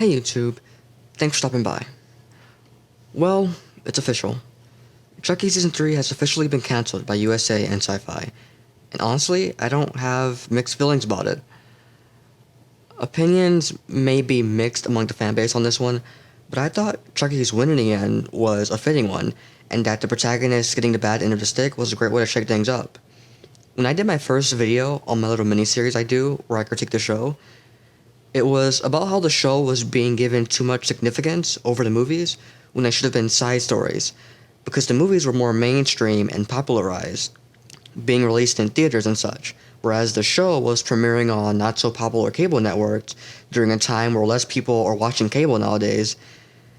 Hey YouTube, thanks for stopping by. Well, it's official. Chucky Season 3 has officially been cancelled by USA and SYFY, and honestly, I don't have mixed feelings about it. Opinions may be mixed among the fanbase on this one, but I thought Chucky's win in the end was a fitting one, and that the protagonist getting the bad end of the stick was a great way to shake things up. When I did my first video on my little mini-series I do, where I critique the show, it was about how the show was being given too much significance over the movies when they should have been side stories, because the movies were more mainstream and popularized, being released in theaters and such, whereas the show was premiering on not-so-popular cable networks during a time where less people are watching cable nowadays,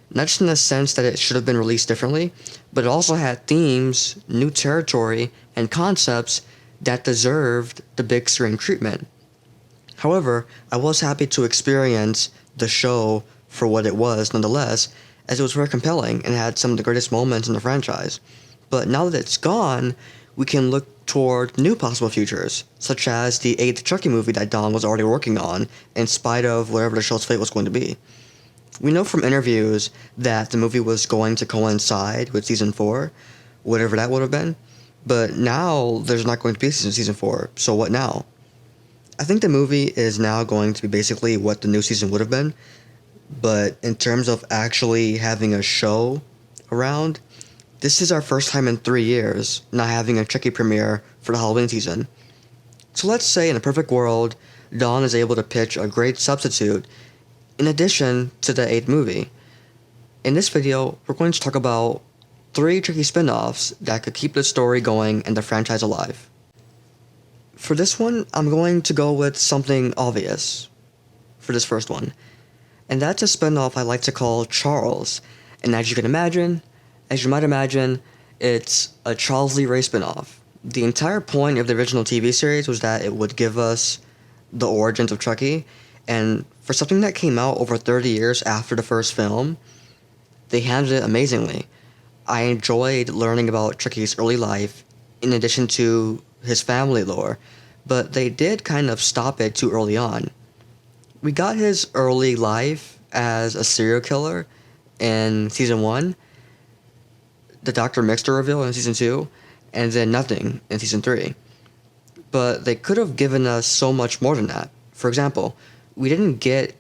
not just in the sense that it should have been released differently, but it also had themes, new territory, and concepts that deserved the big screen treatment. However, I was happy to experience the show for what it was nonetheless, as it was very compelling and had some of the greatest moments in the franchise. But now that it's gone, we can look toward new possible futures, such as the 8th Chucky movie that Don was already working on, in spite of whatever the show's fate was going to be. We know from interviews that the movie was going to coincide with Season 4, whatever that would have been, but now there's not going to be a Season 4, so what now? I think the movie is now going to be basically what the new season would have been, but in terms of actually having a show around, this is our first time in 3 years not having a Chucky premiere for the Halloween season. So let's say in a perfect world, Dawn is able to pitch a great substitute in addition to the 8th movie. In this video, we're going to talk about 3 Chucky spin-offs that could keep the story going and the franchise alive. For this one, I'm going to go with something obvious for this first one, and that's a spin-off I like to call Charles. And as you might imagine, it's a Charles Lee Ray spin-off. The entire point of the original TV series was that it would give us the origins of Chucky, and for something that came out over 30 years after the first film, they handled it amazingly. I enjoyed learning about Chucky's early life in addition to his family lore, but they did kind of stop it too early on. We got his early life as a serial killer in Season 1, the Dr. Mixter reveal in Season 2, and then nothing in Season 3. But they could have given us so much more than that. For example, we didn't get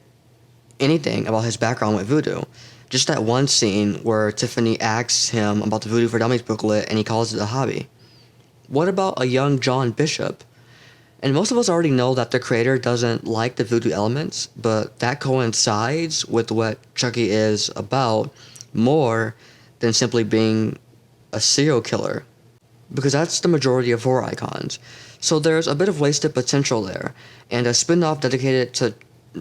anything about his background with voodoo. Just that one scene where Tiffany asks him about the Voodoo for Dummies booklet and he calls it a hobby. What about a young John Bishop? And most of us already know that the creator doesn't like the voodoo elements, but that coincides with what Chucky is about more than simply being a serial killer, because that's the majority of horror icons. So there's a bit of wasted potential there, and a spin-off dedicated to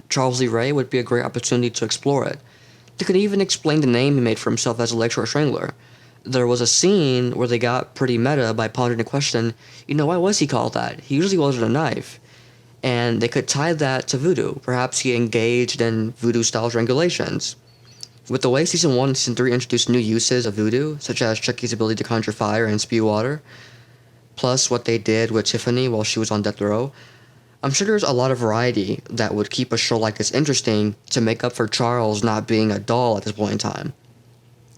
Charles Lee Ray would be a great opportunity to explore it. They could even explain the name he made for himself as a Lakeshore Strangler. There was a scene where they got pretty meta by pondering the question, why was he called that? He usually wielded a knife. And they could tie that to voodoo. Perhaps he engaged in voodoo-style strangulations. With the way Season 1 and Season 3 introduced new uses of voodoo, such as Chucky's ability to conjure fire and spew water, plus what they did with Tiffany while she was on death row, I'm sure there's a lot of variety that would keep a show like this interesting to make up for Charles not being a doll at this point in time.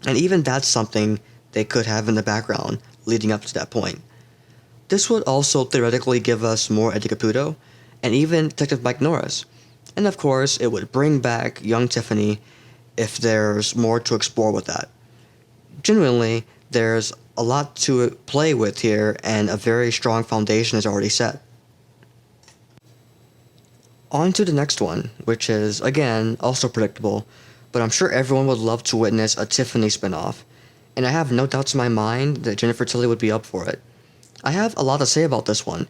And even that's something they could have in the background leading up to that point. This would also theoretically give us more Eddie Caputo, and even Detective Mike Norris. And of course, it would bring back young Tiffany if there's more to explore with that. Genuinely, there's a lot to play with here, and a very strong foundation is already set. On to the next one, which is, again, also predictable, but I'm sure everyone would love to witness a Tiffany spin-off, and I have no doubts in my mind that Jennifer Tilly would be up for it. I have a lot to say about this one.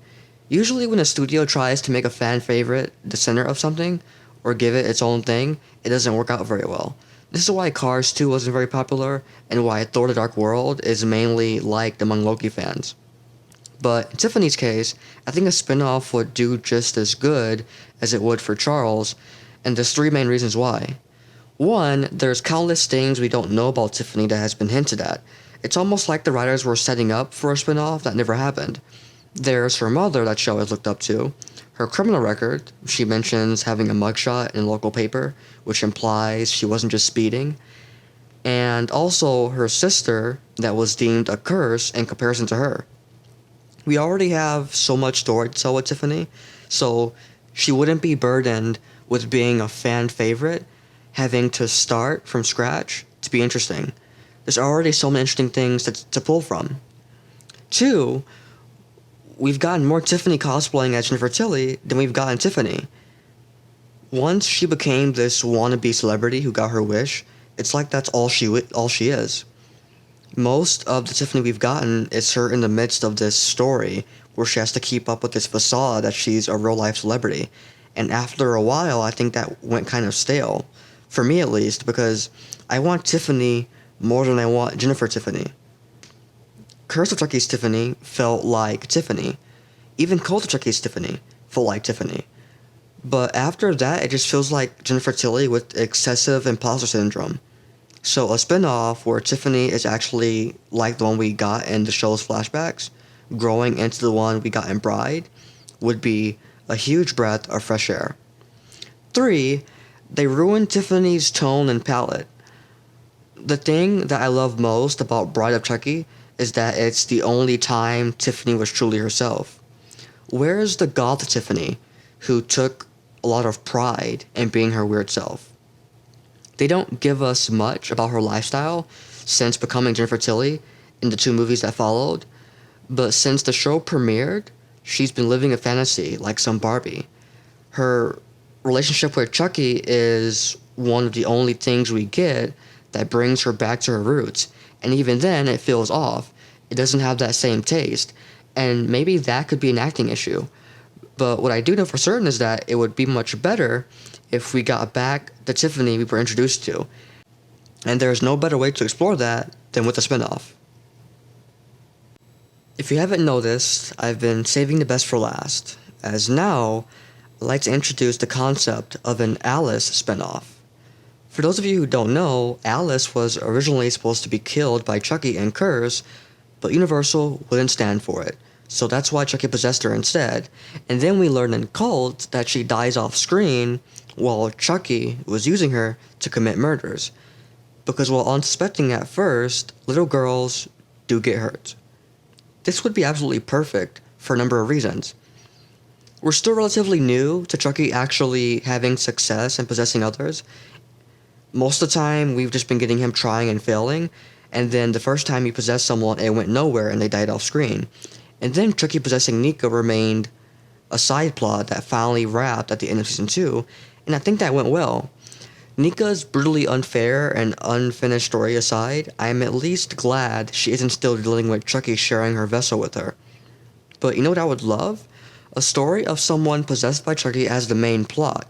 Usually when a studio tries to make a fan favorite the center of something, or give it its own thing, it doesn't work out very well. This is why Cars 2 wasn't very popular, and why Thor the Dark World is mainly liked among Loki fans. But in Tiffany's case, I think a spin-off would do just as good as it would for Charles, and there's 3 main reasons why. 1, there's countless things we don't know about Tiffany that has been hinted at. It's almost like the writers were setting up for a spin-off that never happened. There's her mother that she always looked up to. Her criminal record, she mentions having a mugshot in a local paper, which implies she wasn't just speeding. And also her sister that was deemed a curse in comparison to her. We already have so much story to tell with Tiffany, so she wouldn't be burdened with being a fan favorite, having to start from scratch to be interesting. There's already so many interesting things to pull from. Two, we've gotten more Tiffany cosplaying as Jennifer Tilly than we've gotten Tiffany. Once she became this wannabe celebrity who got her wish, it's like that's all she is. Most of the Tiffany we've gotten is her in the midst of this story where she has to keep up with this facade that she's a real life celebrity. And after a while, I think that went kind of stale. For me at least, because I want Tiffany more than I want Jennifer Tiffany. Curse of Chucky's Tiffany felt like Tiffany. Even Cult of Chucky's Tiffany felt like Tiffany. But after that, it just feels like Jennifer Tilly with excessive imposter syndrome. So a spin-off where Tiffany is actually like the one we got in the show's flashbacks, growing into the one we got in Bride, would be a huge breath of fresh air. 3, they ruined Tiffany's tone and palette. The thing that I love most about Bride of Chucky is that it's the only time Tiffany was truly herself. Where's the goth Tiffany, who took a lot of pride in being her weird self? They don't give us much about her lifestyle since becoming Jennifer Tilly in the 2 movies that followed, but since the show premiered, she's been living a fantasy like some Barbie. Her relationship with Chucky is one of the only things we get that brings her back to her roots, and even then it feels off. It doesn't have that same taste, and maybe that could be an acting issue. But what I do know for certain is that it would be much better if we got back the Tiffany we were introduced to. And there's no better way to explore that than with a spinoff. If you haven't noticed, I've been saving the best for last, as now I'd like to introduce the concept of an Alice spinoff. For those of you who don't know, Alice was originally supposed to be killed by Chucky and Curse, but Universal wouldn't stand for it. So that's why Chucky possessed her instead. And then we learn in Cult that she dies off screen while Chucky was using her to commit murders. Because while unsuspecting at first, little girls do get hurt. This would be absolutely perfect for a number of reasons. We're still relatively new to Chucky actually having success and possessing others. Most of the time, we've just been getting him trying and failing, and then the first time he possessed someone, it went nowhere and they died off screen. And then Chucky possessing Nika remained a side plot that finally wrapped at the end of Season 2, and I think that went well. Nika's brutally unfair and unfinished story aside, I am at least glad she isn't still dealing with Chucky sharing her vessel with her. But you know what I would love? A story of someone possessed by Chucky as the main plot.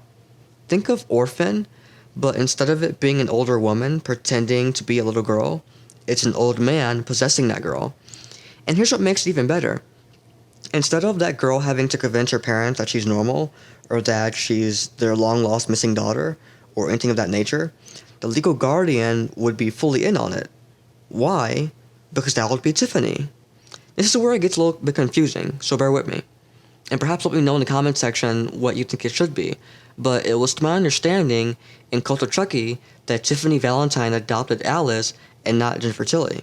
Think of Orphan, but instead of it being an older woman pretending to be a little girl, it's an old man possessing that girl. And here's what makes it even better. Instead of that girl having to convince her parents that she's normal, or that she's their long-lost missing daughter, or anything of that nature, the legal guardian would be fully in on it. Why? Because that would be Tiffany. This is where it gets a little bit confusing, so bear with me. And perhaps let me know in the comment section what you think it should be. But it was to my understanding in Cult of Chucky that Tiffany Valentine adopted Alice and not Jennifer Tilly.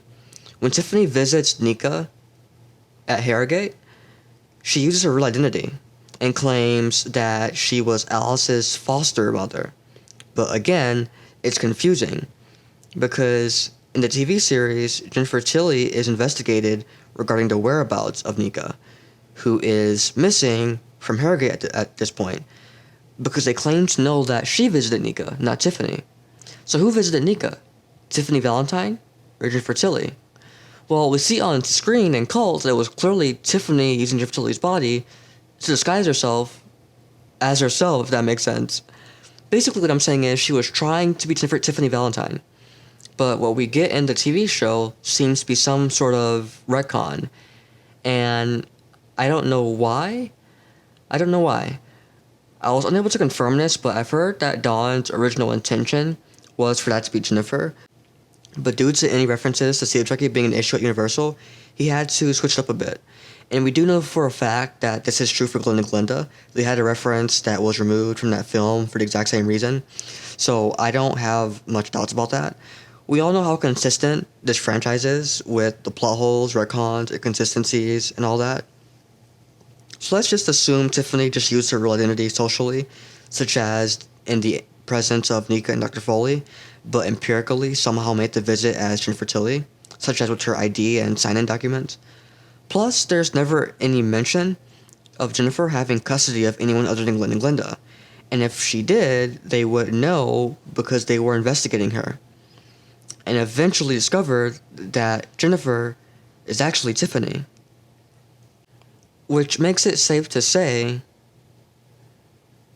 When Tiffany visits Nika at Harrogate, she uses her real identity and claims that she was Alice's foster mother. But again, it's confusing because in the TV series, Jennifer Tilly is investigated regarding the whereabouts of Nika, who is missing from Harrogate at this point, because they claim to know that she visited Nika, not Tiffany. So who visited Nika? Tiffany Valentine or Jennifer Tilly? Well, we see on screen in Cult that it was clearly Tiffany using Jennifer Tilly's body to disguise herself as herself, if that makes sense. Basically what I'm saying is she was trying to be Tiffany Valentine. But what we get in the TV show seems to be some sort of retcon. And I don't know why. I was unable to confirm this, but I've heard that Dawn's original intention was for that to be Jennifer. But due to any references to Sea of Chucky being an issue at Universal, he had to switch it up a bit. And we do know for a fact that this is true for Glenn and Glinda. They had a reference that was removed from that film for the exact same reason. So I don't have much doubts about that. We all know how consistent this franchise is with the plot holes, retcons, inconsistencies, and all that. So let's just assume Tiffany just used her real identity socially, such as in the presence of Nika and Dr. Foley, but empirically somehow made the visit as Jennifer Tilly, such as with her ID and sign-in documents. Plus, there's never any mention of Jennifer having custody of anyone other than Glenn and Glinda. And if she did, they would know because they were investigating her. And eventually discovered that Jennifer is actually Tiffany. Which makes it safe to say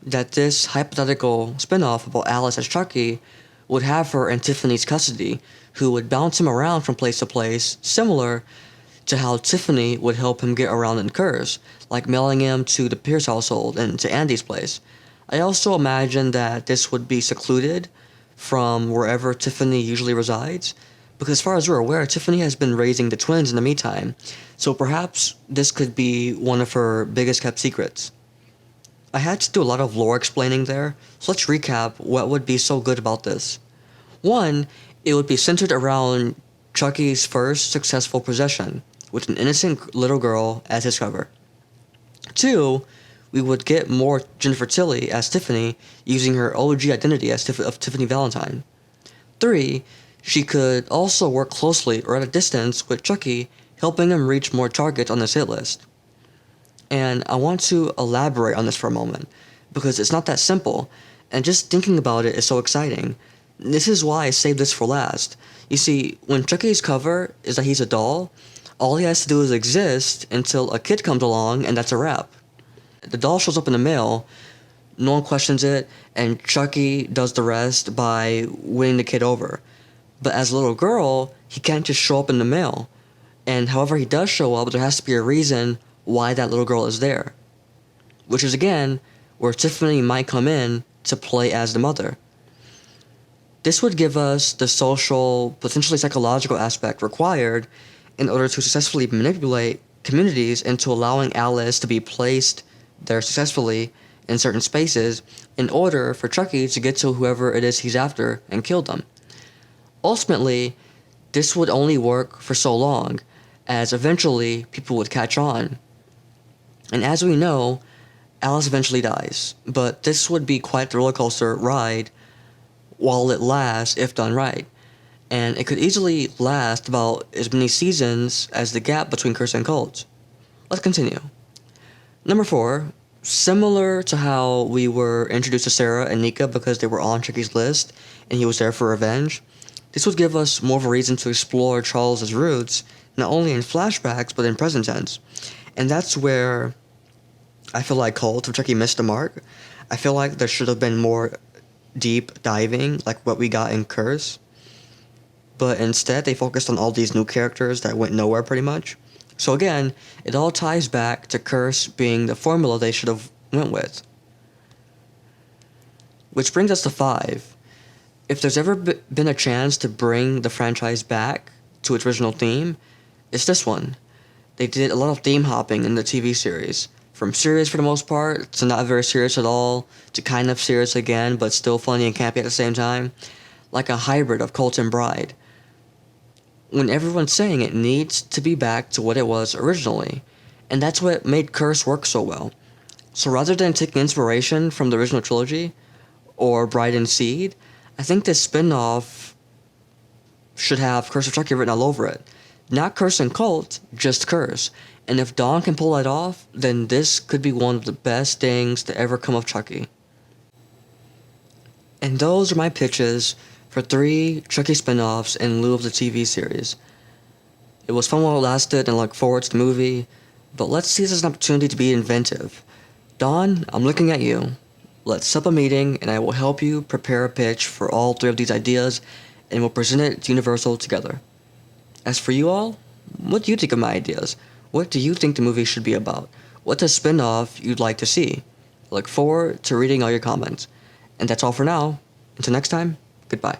that this hypothetical spin-off about Alice as Chucky would have her in Tiffany's custody, who would bounce him around from place to place, similar to how Tiffany would help him get around in Curse, like mailing him to the Pierce household and to Andy's place. I also imagine that this would be secluded from wherever Tiffany usually resides, because as far as we're aware, Tiffany has been raising the twins in the meantime, so perhaps this could be one of her biggest kept secrets. I had to do a lot of lore explaining there, so let's recap what would be so good about this. 1, it would be centered around Chucky's first successful possession, with an innocent little girl as his cover. 2, we would get more Jennifer Tilly as Tiffany, using her OG identity as of Tiffany Valentine. 3, she could also work closely or at a distance with Chucky, helping him reach more targets on this hit list. And I want to elaborate on this for a moment, because it's not that simple, and just thinking about it is so exciting. This is why I saved this for last. You see, when Chucky's cover is that he's a doll, all he has to do is exist until a kid comes along, and that's a wrap. The doll shows up in the mail, no one questions it, and Chucky does the rest by winning the kid over. But as a little girl, he can't just show up in the mail. And however he does show up, there has to be a reason why that little girl is there. Which is, again, where Tiffany might come in to play as the mother. This would give us the social, potentially psychological aspect required in order to successfully manipulate communities into allowing Alice to be placed there successfully in certain spaces in order for Chucky to get to whoever it is he's after and kill them. Ultimately, this would only work for so long, as eventually people would catch on. And as we know, Alice eventually dies, but this would be quite the roller coaster ride while it lasts if done right. And it could easily last about as many seasons as the gap between Curse and Cult. Let's continue. Number 4, similar to how we were introduced to Sarah and Nika because they were on Chucky's list and he was there for revenge, this would give us more of a reason to explore Charles's roots, not only in flashbacks but in present tense. And that's where I feel like Cult of Chucky missed the mark. I feel like there should have been more deep diving like what we got in Curse. But instead they focused on all these new characters that went nowhere pretty much. So again, it all ties back to Curse being the formula they should have went with. Which brings us to 5. If there's ever been a chance to bring the franchise back to its original theme, it's this one. They did a lot of theme hopping in the TV series. From serious for the most part, to not very serious at all, to kind of serious again, but still funny and campy at the same time. Like a hybrid of Cult and Bride. When everyone's saying it needs to be back to what it was originally. And that's what made Curse work so well. So rather than taking inspiration from the original trilogy, or Bride and Seed, I think this spin-off should have Curse of Chucky written all over it. Not Curse and Cult, just Curse. And if Dawn can pull that off, then this could be one of the best things to ever come of Chucky. And those are my pitches for 3 Chucky spin-offs in lieu of the TV series. It was fun while it lasted and I look forward to the movie, but let's see this as an opportunity to be inventive. Dawn, I'm looking at you. Let's set up a meeting and I will help you prepare a pitch for all 3 of these ideas and we'll present it to Universal together. As for you all, what do you think of my ideas? What do you think the movie should be about? What's a spin-off you'd like to see? I look forward to reading all your comments. And that's all for now. Until next time, goodbye.